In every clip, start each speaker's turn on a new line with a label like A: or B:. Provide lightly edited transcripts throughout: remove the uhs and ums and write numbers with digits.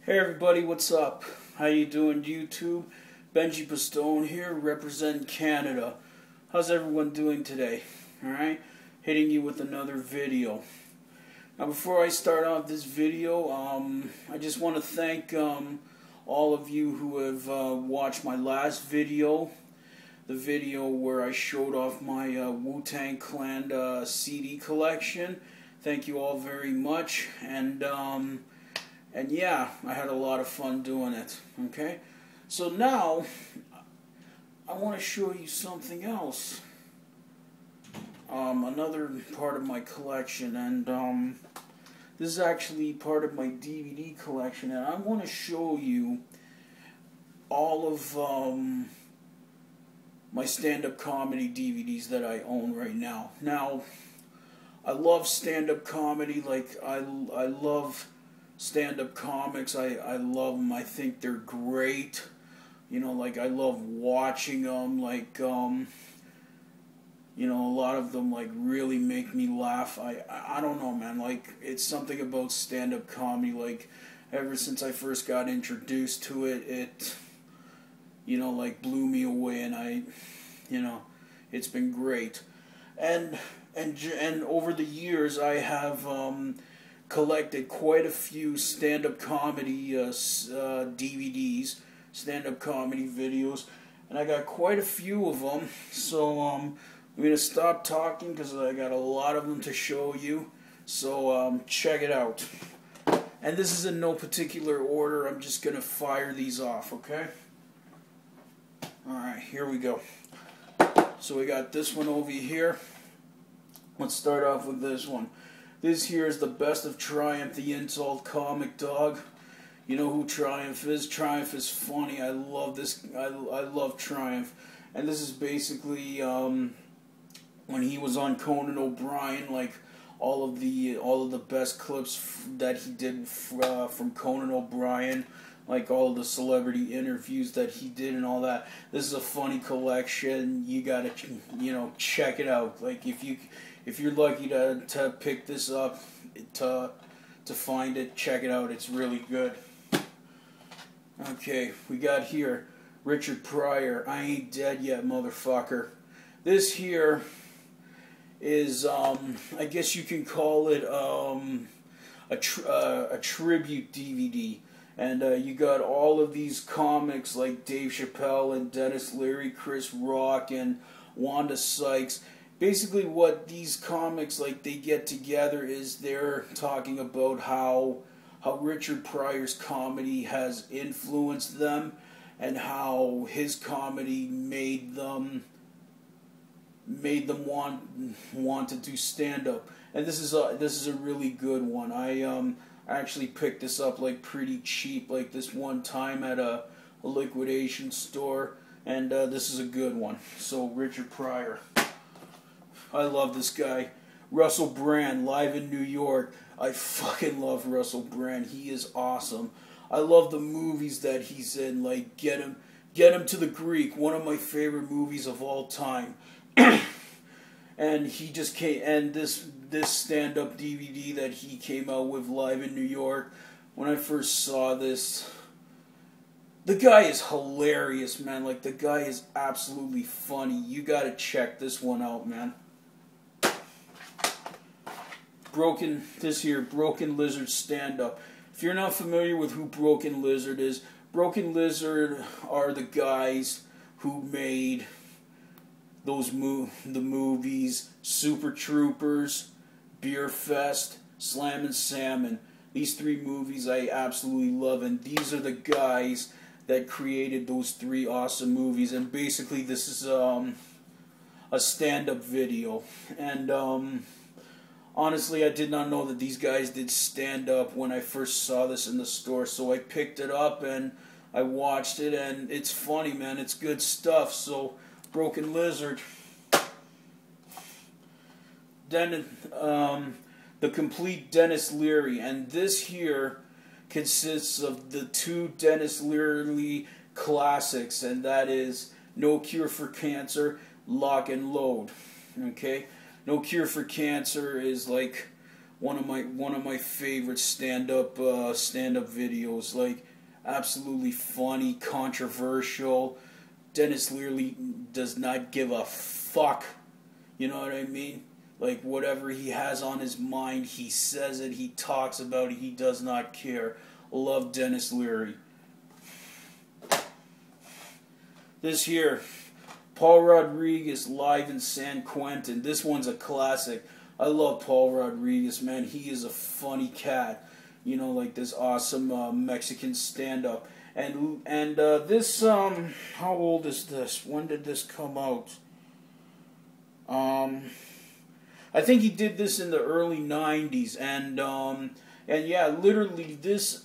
A: Hey everybody, what's up? How you doing, YouTube? Benji Pistone here, representing Canada. How's everyone doing today? Alright? Hitting you with another video. Now before I start off this video, I just want to thank all of you who have watched my last video. The video where I showed off my Wu-Tang Clan CD collection. Thank you all very much. And yeah, I had a lot of fun doing it. Okay? So now, I want to show you something else. Another part of my collection. And this is actually part of my DVD collection. And I want to show you all of my stand-up comedy DVDs that I own right now. Now, I love stand-up comedy. Like, I love stand-up comics. I love them. I think they're great. You know, like, I love watching them. Like, you know, a lot of them, like, really make me laugh. I don't know, man. Like, it's something about stand-up comedy. Like, ever since I first got introduced to it, it, you know, like, blew me away. And you know, it's been great. And over the years, I have collected quite a few stand-up comedy DVDs, stand-up comedy videos, and I got quite a few of them. So I'm going to stop talking because I got a lot of them to show you. So check it out. And this is in no particular order. I'm just going to fire these off, okay? Alright, here we go. So we got this one over here. Let's start off with this one. This here is the Best of Triumph, the Insult Comic Dog. You know who Triumph is? Triumph is funny. I love this. I love Triumph. And this is basically when he was on Conan O'Brien, like all of the best clips that he did from Conan O'Brien, like all of the celebrity interviews that he did and all that. This is a funny collection. You gotta, you know, check it out. Like if you're lucky to pick this up, to find it, check it out. It's really good. Okay, we got here Richard Pryor. I Ain't Dead Yet, Motherfucker. This here is I guess you can call it a tribute DVD. And you got all of these comics like Dave Chappelle and Dennis Leary, Chris Rock, and Wanda Sykes. Basically what these comics, like, they get together is they're talking about how Richard Pryor's comedy has influenced them and how his comedy made them want to do stand-up. And this is a really good one. I actually picked this up like pretty cheap, like this one time at a liquidation store, and this is a good one. So Richard Pryor, I love this guy. Russell Brand, Live in New York. I fucking love Russell Brand. He is awesome. I love the movies that he's in, like Get Him to the Greek, one of my favorite movies of all time. And he just came, and this stand-up DVD that he came out with, Live in New York, when I first saw this, the guy is hilarious, man. Like, the guy is absolutely funny. You gotta check this one out, man. Broken Lizard stand-up. If you're not familiar with who Broken Lizard is, Broken Lizard are the guys who made the movies Super Troopers, Beer Fest, Slammin' Salmon. These three movies I absolutely love, and these are the guys that created those three awesome movies. And basically this is a stand-up video. And honestly, I did not know that these guys did stand-up when I first saw this in the store, so I picked it up and I watched it, and it's funny, man. It's good stuff. So Broken Lizard. The Complete Dennis Leary. And this here consists of the two Dennis Leary classics, and that is No Cure for Cancer, Lock and Load. Okay? No Cure for Cancer is like one of my favorite stand-up videos. Like, absolutely funny, controversial. Dennis Leary does not give a fuck. You know what I mean? Like, whatever he has on his mind, he says it, he talks about it, he does not care. Love Dennis Leary. This here, Paul Rodriguez live in San Quentin. This one's a classic. I love Paul Rodriguez, man. He is a funny cat. You know, like this awesome Mexican stand-up. And this, how old is this? When did this come out? I think he did this in the early 90s, and yeah, literally this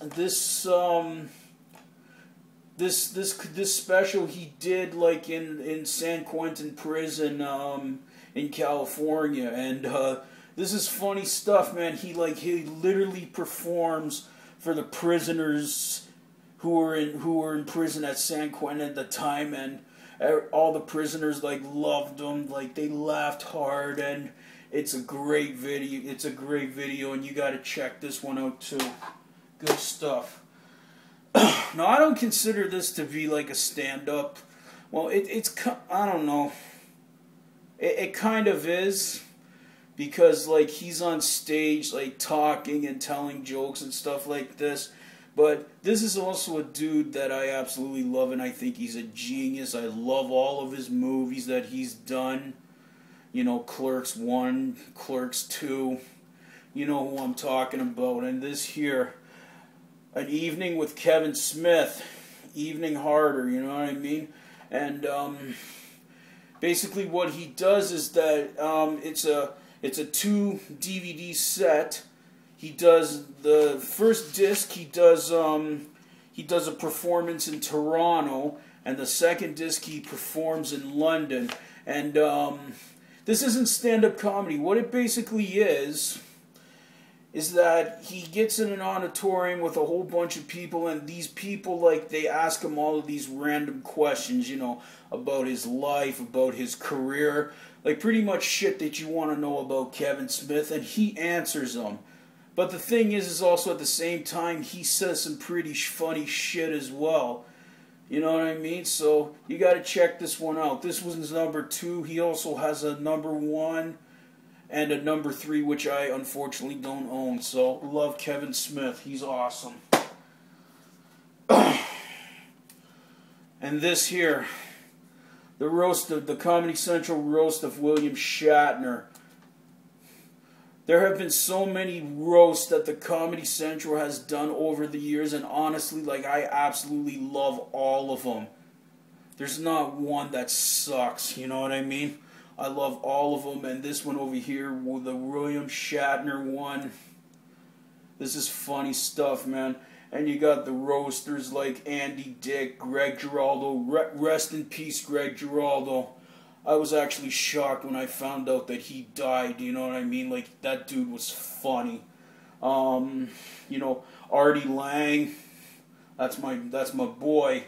A: special he did like in San Quentin prison in California, and this is funny stuff, man. He literally performs for the prisoners who were in prison at San Quentin at the time, and all the prisoners like loved him, like they laughed hard, and it's a great video. It's a great video, and you got to check this one out too. Good stuff. Now, I don't consider this to be like a stand-up. Well, it's I don't know. It kind of is, because like he's on stage like talking and telling jokes and stuff like this. But this is also a dude that I absolutely love, and I think he's a genius. I love all of his movies that he's done. You know, Clerks 1, Clerks 2. You know who I'm talking about. And this here, An Evening with Kevin Smith. Evening Harder, you know what I mean? And basically what he does is that it's a 2 DVD set. He does the first disc. He does a performance in Toronto, and the second disc he performs in London. And this isn't stand-up comedy. What it basically is that he gets in an auditorium with a whole bunch of people, and these people, like, they ask him all of these random questions, you know, about his life, about his career, like pretty much shit that you want to know about Kevin Smith, and he answers them. But the thing is also at the same time, he says some pretty funny shit as well. You know what I mean? So you got to check this one out. This one's number 2. He also has a number 1 and a number 3, which I unfortunately don't own. So love Kevin Smith. He's awesome. And this here, the Comedy Central roast of William Shatner. There have been so many roasts that the Comedy Central has done over the years, and honestly, like, I absolutely love all of them. There's not one that sucks, you know what I mean? I love all of them, and this one over here, the William Shatner one, this is funny stuff, man. And you got the roasters like Andy Dick, Greg Giraldo, rest in peace, Greg Giraldo. I was actually shocked when I found out that he died, you know what I mean? Like, that dude was funny. You know, Artie Lang, that's my boy.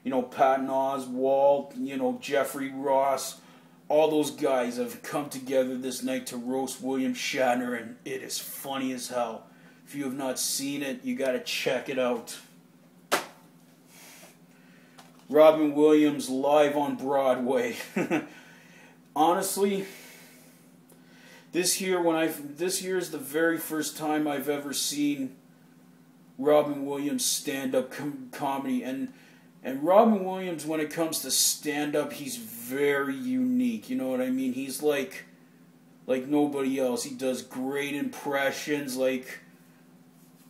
A: You know, Patton Oswalt, you know, Jeffrey Ross. All those guys have come together this night to roast William Shatner, and it is funny as hell. If you have not seen it, you gotta check it out. Robin Williams live on Broadway. Honestly, this year is the very first time I've ever seen Robin Williams stand-up comedy, and Robin Williams, when it comes to stand-up, he's very unique. You know what I mean? He's like nobody else. He does great impressions. Like,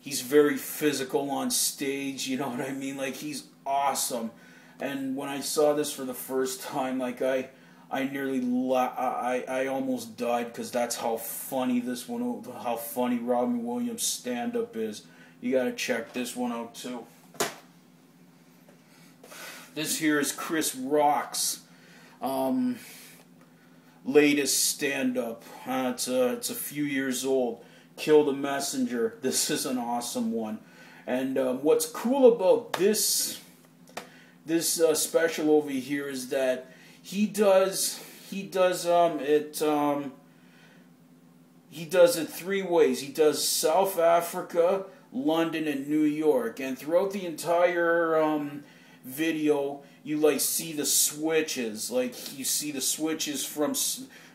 A: he's very physical on stage. You know what I mean? Like, he's awesome. And when I saw this for the first time, like, I almost died, because that's how funny how funny Robin Williams stand-up is. You gotta check this one out too. This here is Chris Rock's latest stand-up. It's a few years old. Kill the Messenger. This is an awesome one. And what's cool about this special over here is that he he does it 3 ways. He does South Africa, London, and New York. And throughout the entire video, you like see the switches. Like you see the switches from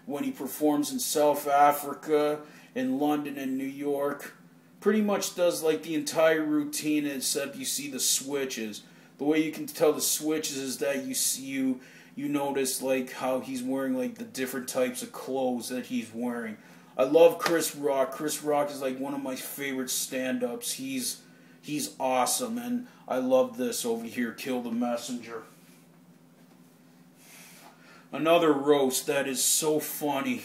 A: when he performs in South Africa, in London, and New York. Pretty much does like the entire routine, except you see the switches. The way you can tell the switches is that you notice like how he's wearing like the different types of clothes that he's wearing. I love Chris Rock. Chris Rock is like one of my favorite stand-ups. He's awesome, and I love this over here, Kill the Messenger. Another roast that is so funny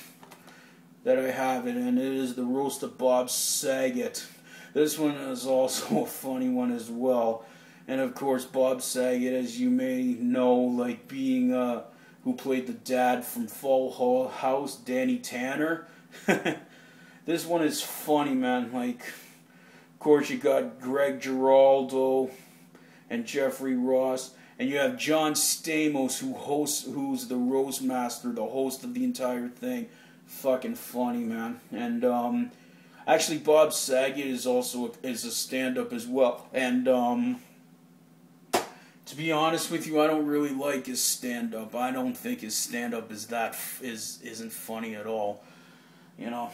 A: that I have it, and it is the roast of Bob Saget. This one is also a funny one as well. And of course, Bob Saget, as you may know, like being who played the dad from Full House, Danny Tanner. This one is funny, man. Like, of course, you got Greg Giraldo and Jeffrey Ross, and you have John Stamos, who's the roast master, the host of the entire thing. Fucking funny, man. And actually, Bob Saget is also a stand-up as well. And to be honest with you, I don't really like his stand-up. I don't think his stand-up isn't funny at all. You know.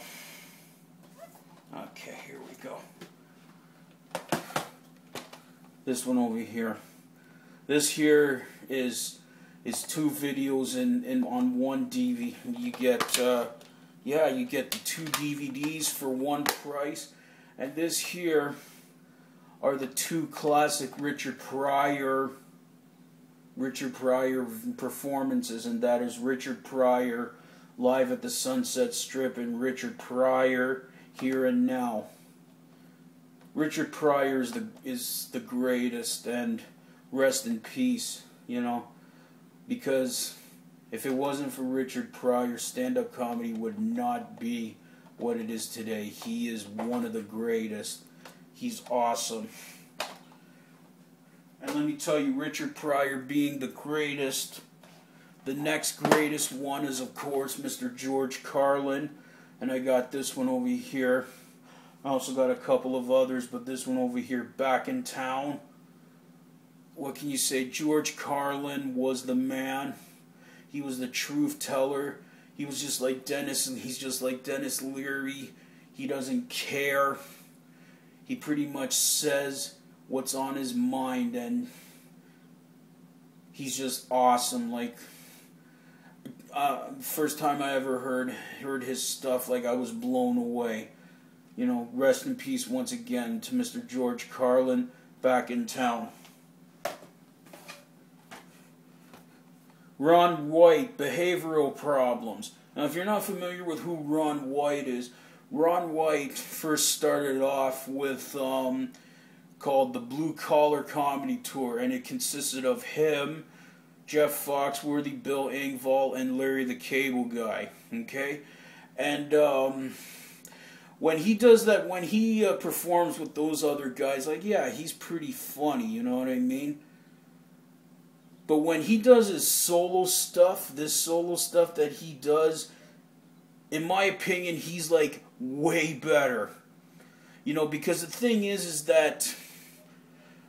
A: Okay, here we go. This one over here. This here is 2 videos on one DVD. You get you get the 2 DVDs for one price, and this here are the 2 classic Richard Pryor performances, and that is Richard Pryor Live at the Sunset Strip and Richard Pryor Here and Now. Richard Pryor is the greatest, and rest in peace, you know, because if it wasn't for Richard Pryor, stand-up comedy would not be what it is today. He is one of the greatest. He's awesome. And let me tell you, Richard Pryor being the greatest, the next greatest one is, of course, Mr. George Carlin. And I got this one over here. I also got a couple of others, but this one over here, Back in Town. What can you say? George Carlin was the man. He was the truth teller. He was just like Dennis, and he's just like Dennis Leary. He doesn't care. He pretty much says what's on his mind, and he's just awesome. Like, first time I ever heard his stuff, like I was blown away. You know, rest in peace once again to Mr. George Carlin, Back in Town. Ron White, Behavioral Problems. Now, if you're not familiar with who Ron White is, Ron White first started off with called the Blue Collar Comedy Tour, and it consisted of him, Jeff Foxworthy, Bill Engvall, and Larry the Cable Guy. Okay, and when he does that, when he performs with those other guys, like, yeah, he's pretty funny. You know what I mean? But when he does his solo stuff, this solo stuff that he does, in my opinion, he's like way better. You know, because the thing is that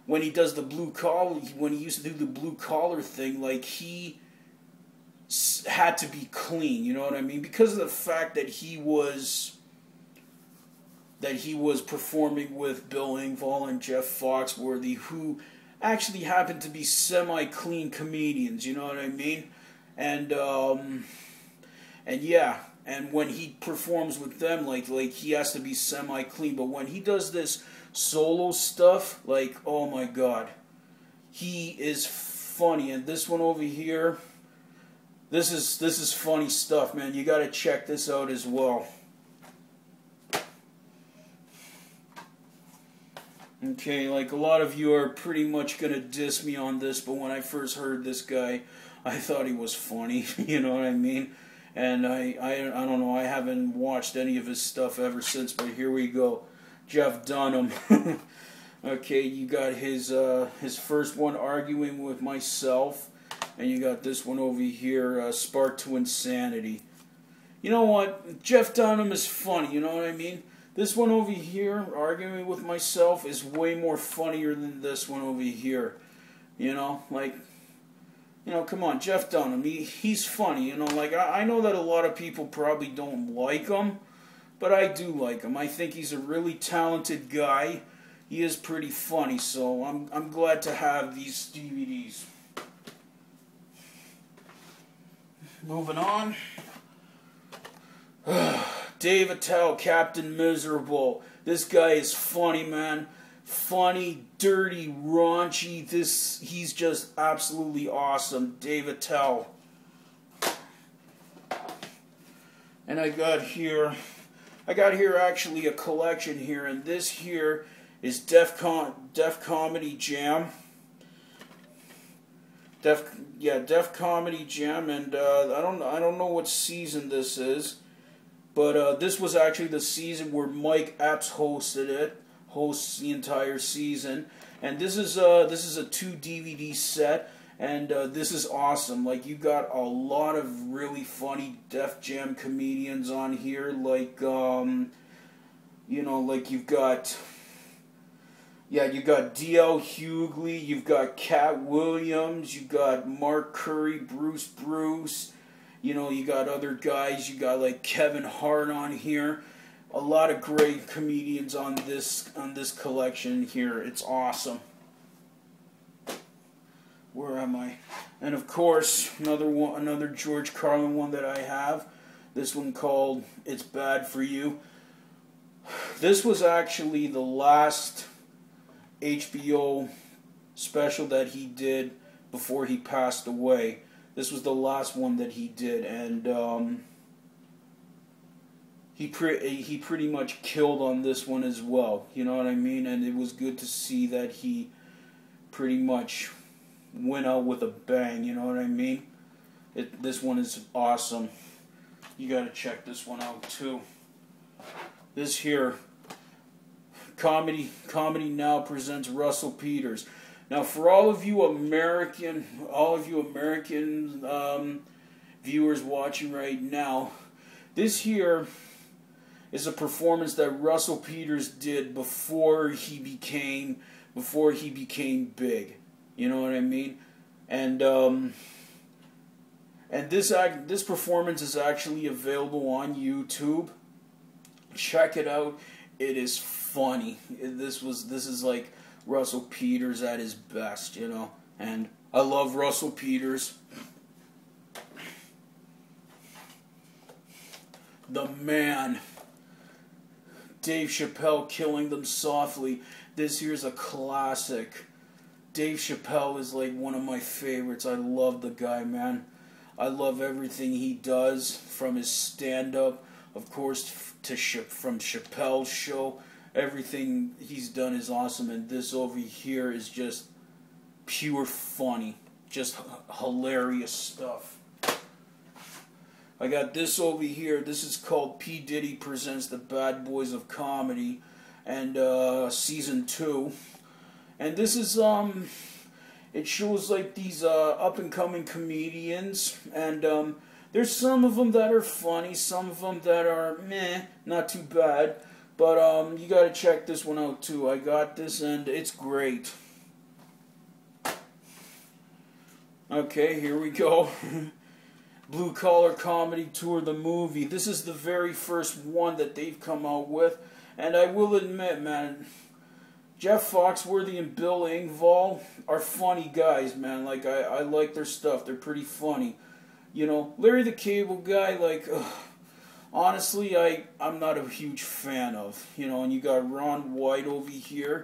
A: when he does the blue collar, when he used to do the blue collar thing, like he had to be clean. You know what I mean? Because of the fact that he was performing with Bill Engvall and Jeff Foxworthy, who actually happen to be semi-clean comedians, you know what I mean? And yeah, and when he performs with them, like he has to be semi-clean, but when he does this solo stuff, like, oh my god, he is funny. And this one over here, this is funny stuff, man. You gotta check this out as well. Okay, like a lot of you are pretty much gonna diss me on this, but when I first heard this guy, I thought he was funny. You know what I mean? And I don't know. I haven't watched any of his stuff ever since. But here we go, Jeff Dunham. Okay, you got his first one, Arguing with Myself, and you got this one over here, Spark to Insanity. You know what? Jeff Dunham is funny, you know what I mean? This one over here, arguing with myself, is way more funnier than this one over here. You know, like, come on, Jeff Dunham, he's funny, you know, like, I know that a lot of people probably don't like him, but I do like him. I think he's a really talented guy. He is pretty funny, so I'm glad to have these DVDs. Moving on. Dave Attell, Captain Miserable. This guy is funny, man. Funny, dirty, raunchy. He's just absolutely awesome. Dave Attell. And I got here actually a collection here, and this here is Def Comedy Jam. Def Comedy Jam, and I don't know what season this is. But this was actually the season where Mike Epps hosts the entire season. And this is a 2 DVD set, and this is awesome. Like, you got a lot of really funny Def Jam comedians on here, like like you've got D.L. Hughley, you've got Cat Williams, you've got Mark Curry, Bruce. You know, you got other guys. You got like Kevin Hart on here. A lot of great comedians on this collection here. It's awesome. Where am I? And of course, another George Carlin one that I have. This one called "It's Bad for You." This was actually the last HBO special that he did before he passed away. This was the last one that he did, and he pretty much killed on this one as well. You know what I mean? And it was good to see that he pretty much went out with a bang. You know what I mean? This one is awesome. You got to check this one out too. This here, Comedy Now presents Russell Peters. Now, for all of you American viewers watching right now, this here is a performance that Russell Peters did before he became big. You know what I mean? And this performance is actually available on YouTube. Check it out. It is funny. This is like Russell Peters at his best, you know, and I love Russell Peters. The man. Dave Chappelle, Killing Them Softly. This here's a classic. Dave Chappelle is like one of my favorites. I love the guy, man. I love everything he does, from his stand-up, of course, from Chappelle's Show. Everything he's done is awesome, and this over here is just pure funny. Just hilarious stuff. I got this over here. This is called P. Diddy Presents the Bad Boys of Comedy, and Season 2. And this is, it shows like these up-and-coming comedians, and there's some of them that are funny, some of them that are meh, not too bad. But you gotta check this one out too. I got this and it's great. Okay, here we go. Blue Collar Comedy Tour, the movie. This is the very first one that they've come out with. And I will admit, man, Jeff Foxworthy and Bill Engvall are funny guys, man. Like, I like their stuff. They're pretty funny. You know, Larry the Cable Guy, like, honestly, I'm not a huge fan of, you know. And you got Ron White over here,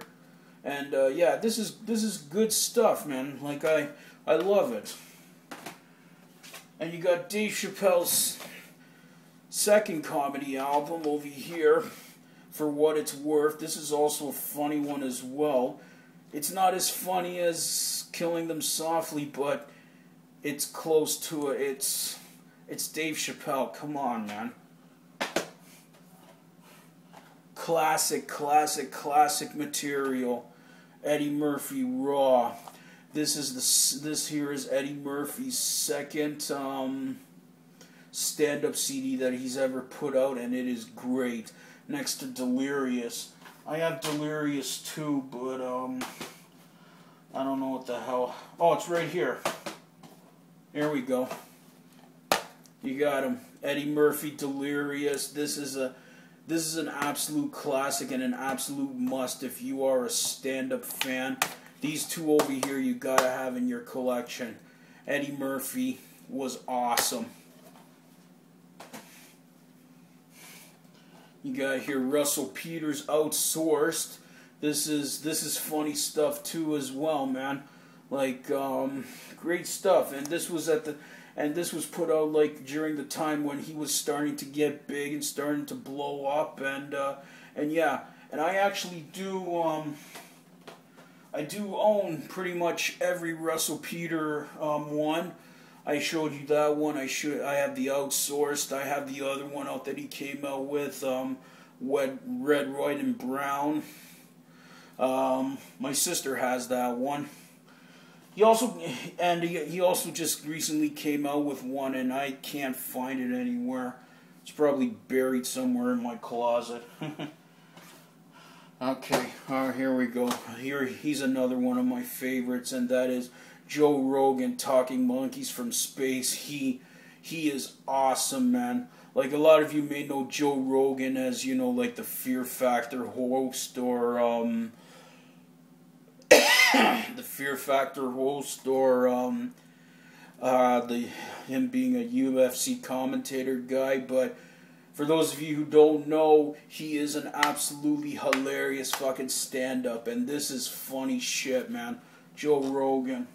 A: and yeah, this is good stuff, man. Like, I love it. And you got Dave Chappelle's second comedy album over here, For What It's Worth. This is also a funny one as well. It's not as funny as Killing Them Softly, but it's close to it. It's Dave Chappelle. Come on, man. Classic material. Eddie Murphy Raw. This here is Eddie Murphy's second stand-up CD that he's ever put out, and it is great. Next to Delirious. I have Delirious too, but I don't know what the hell. Oh, it's right here. Here we go. You got him. Eddie Murphy, Delirious. This is an absolute classic and an absolute must if you are a stand-up fan. These two over here you gotta have in your collection. Eddie Murphy was awesome. You got here Russell Peters, Outsourced. This is funny stuff too as well, man. Like great stuff. And this was put out like during the time when he was starting to get big and starting to blow up, and yeah. And I actually do I do own pretty much every Russell Peter one. I showed you that one. I have the Outsourced. I have the other one out that he came out with, Red, White, and Brown. My sister has that one. He also just recently came out with one, and I can't find it anywhere. It's probably buried somewhere in my closet. Okay, here we go. He's another one of my favorites, and that is Joe Rogan, Talking Monkeys from Space. He is awesome, man. Like, a lot of you may know Joe Rogan as, you know, like the Fear Factor host, or the Fear Factor host, or him being a UFC commentator guy. But for those of you who don't know, he is an absolutely hilarious fucking stand-up, and this is funny shit, man. Joe Rogan.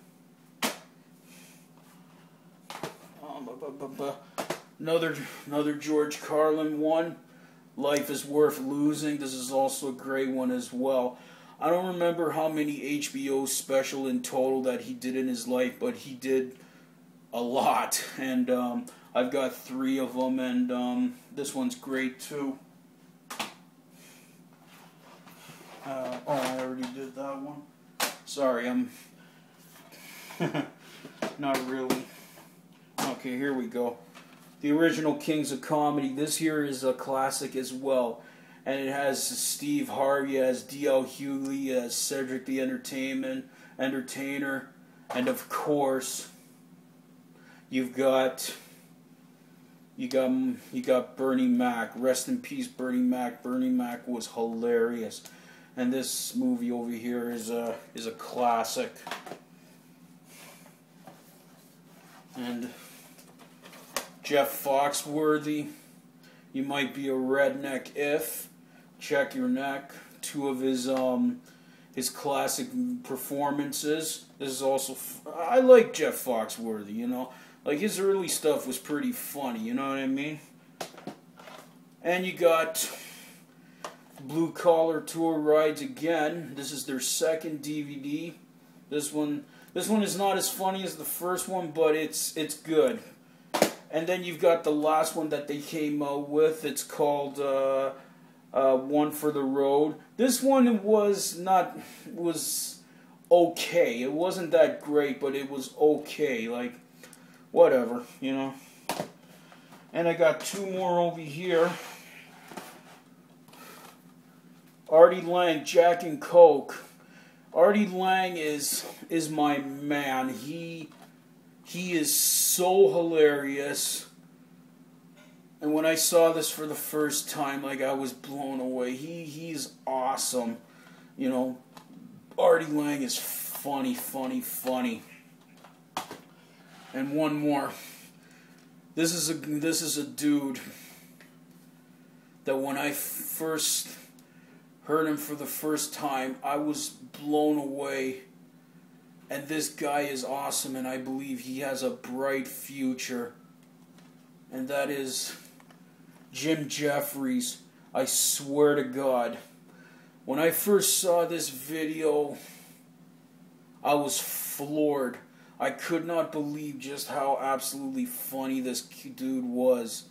A: Another George Carlin one, Life is Worth Losing. This is also a great one as well. I don't remember how many HBO special in total that he did in his life, but he did a lot, and I've got 3 of them, and this one's great too. Oh, I already did that one. Sorry, I'm not really. Okay, here we go. The Original Kings of Comedy. This here is a classic as well. And it has Steve Harvey as D.L. Hughley, as Cedric the Entertainer. And of course, you got Bernie Mac. Rest in peace, Bernie Mac. Bernie Mac was hilarious. And this movie over here is a classic. And Jeff Foxworthy, You Might Be a Redneck If, Check Your Neck, 2 of his classic performances. This is also, I like Jeff Foxworthy, you know, like his early stuff was pretty funny, you know what I mean? And you got Blue Collar Tour Rides Again. This is their second DVD. This one is not as funny as the first one, but it's good. And then you've got the last one that they came out with. It's called One for the Road. This one was okay. It wasn't that great, but it was okay. Like, whatever, you know. And I got 2 more over here. Artie Lang, Jack and Coke. Artie Lang is my man. He is so hilarious. And when I saw this for the first time, like, I was blown away. He's awesome. You know, Artie Lang is funny. And one more. This is a dude that when I first heard him for the first time, I was blown away. And this guy is awesome, and I believe he has a bright future. And that is Jim Jeffries. I swear to God. When I first saw this video, I was floored. I could not believe just how absolutely funny this dude was.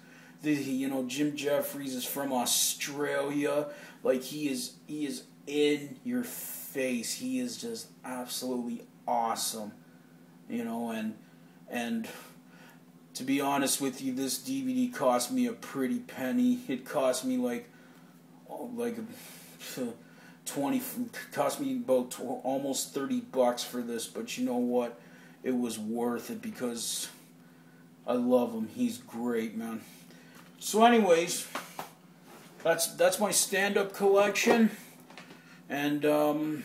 A: You know, Jim Jeffries is from Australia. Like, he is in your face. He is just absolutely awesome. You know, and To be honest with you, this DVD cost me a pretty penny. It cost me like 20, cost me about almost $30 for this, but you know what? It was worth it because I love him. He's great, man. So anyways, that's my stand-up collection. And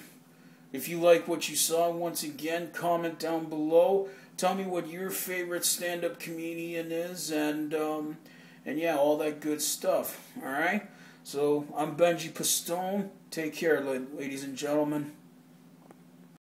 A: if you like what you saw, once again, comment down below. Tell me what your favorite stand-up comedian is, and yeah, all that good stuff. All right. So I'm Benji Pistone. Take care, ladies and gentlemen.